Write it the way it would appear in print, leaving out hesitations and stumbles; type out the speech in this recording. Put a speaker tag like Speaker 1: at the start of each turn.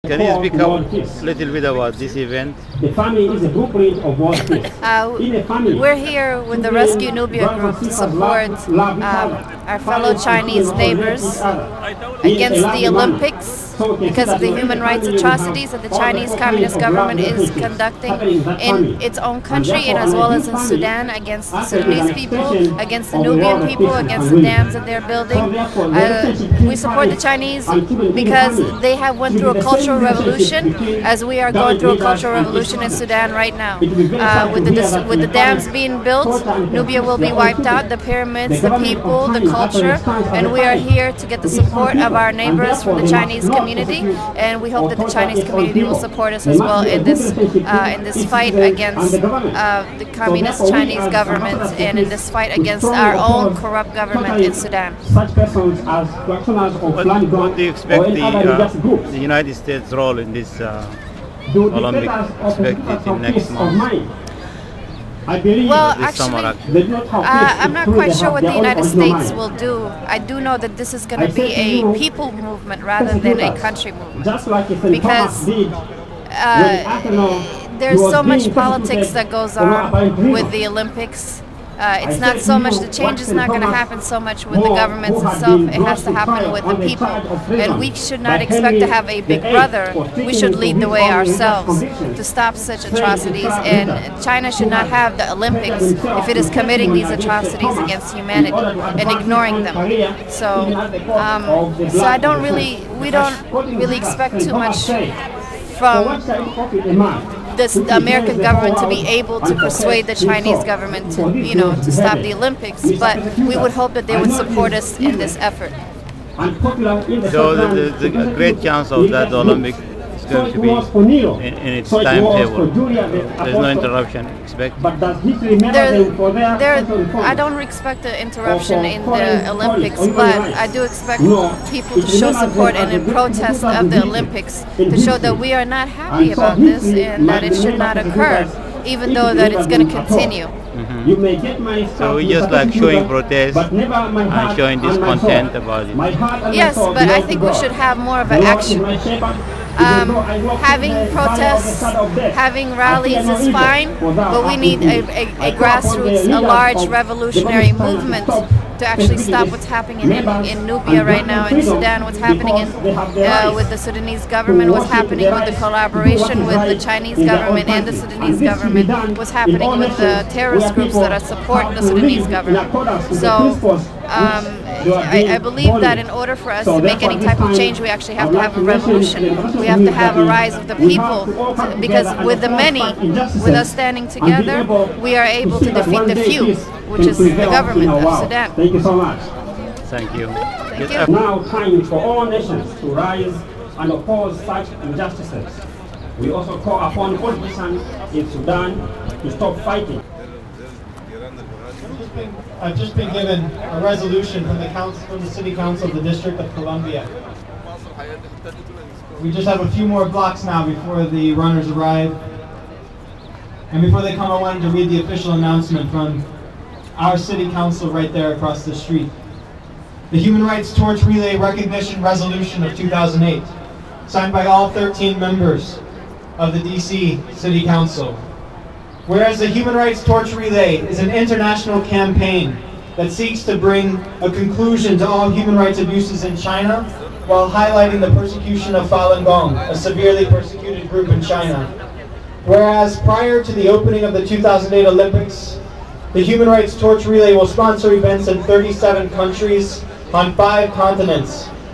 Speaker 1: Can you speak a little bit about this event?
Speaker 2: The family is a blueprint of world peace.
Speaker 3: We're here with the Rescue Nubia group to support our fellow Chinese neighbors against the Olympics because of the human rights atrocities that the Chinese Communist government is conducting in its own country and as well as in Sudan against the Sudanese people, against the Nubian people, against the dams that they're building. We support the Chinese because they have went through a cultural revolution, as we are going through a cultural revolution in Sudan right now. With the dams being built, Nubia will be wiped out, the pyramids, the people, the culture, and we are here to get the support of our neighbors from the Chinese community, and we hope that the Chinese community will support us as well in this fight against the communist Chinese government and in this fight against our own corrupt government in Sudan.
Speaker 1: What do you expect the United States role in this Olympic expected in next month?
Speaker 3: Well, actually, I'm not quite sure what the United States will do. I do know that this is going to be a people movement rather than a country movement, because there's so much politics that goes on with the Olympics. It's not so much, the change is not going to happen so much with the governments itself, it has to happen with the people. And we should not expect to have a big brother, we should lead the way ourselves to stop such atrocities. And China should not have the Olympics if it is committing these atrocities against humanity and ignoring them. So I don't really, we don't really expect too much from the American government to be able to persuade the Chinese government to, to stop the Olympics, but we would hope that they would support us in this effort.
Speaker 1: So the great chance of that Olympic is going to be in its timetable. There's no interruption expected.
Speaker 3: I don't expect an interruption in the Olympics, but I do expect people to show support and in protest of the Olympics to show that we are not happy about this and that it should not occur, even though that it's going to continue.
Speaker 1: So we just like showing protest and showing discontent about it.
Speaker 3: Yes, but I think we should have more of an action. Having protests, having rallies is fine, but we need a grassroots, a large revolutionary movement to actually stop what's happening in Nubia right now, in Sudan, what's happening with the Sudanese government, what's happening with the collaboration with the Chinese government and the Sudanese government, what's happening with the terrorist groups that support the Sudanese government. So I believe that in order for us to make any type of change, we actually have to have a revolution. We have to have a rise of the people, because with the many, with us standing together, we are able to defeat the few, which is the government of Sudan.
Speaker 2: Thank you so much.
Speaker 1: Thank you.
Speaker 3: Thank you.
Speaker 2: It's now time for all nations to rise and oppose such injustices. We also call upon politicians in Sudan to stop fighting.
Speaker 4: I've just been given a resolution from the City Council of the District of Columbia. We just have a few more blocks now before the runners arrive. And before they come, I wanted to read the official announcement from our City Council right there across the street. The Human Rights Torch Relay Recognition Resolution of 2008, signed by all 13 members of the DC City Council. Whereas the Human Rights Torch Relay is an international campaign that seeks to bring a conclusion to all human rights abuses in China while highlighting the persecution of Falun Gong, a severely persecuted group in China. Whereas prior to the opening of the 2008 Olympics, the Human Rights Torch Relay will sponsor events in 37 countries on 5 continents,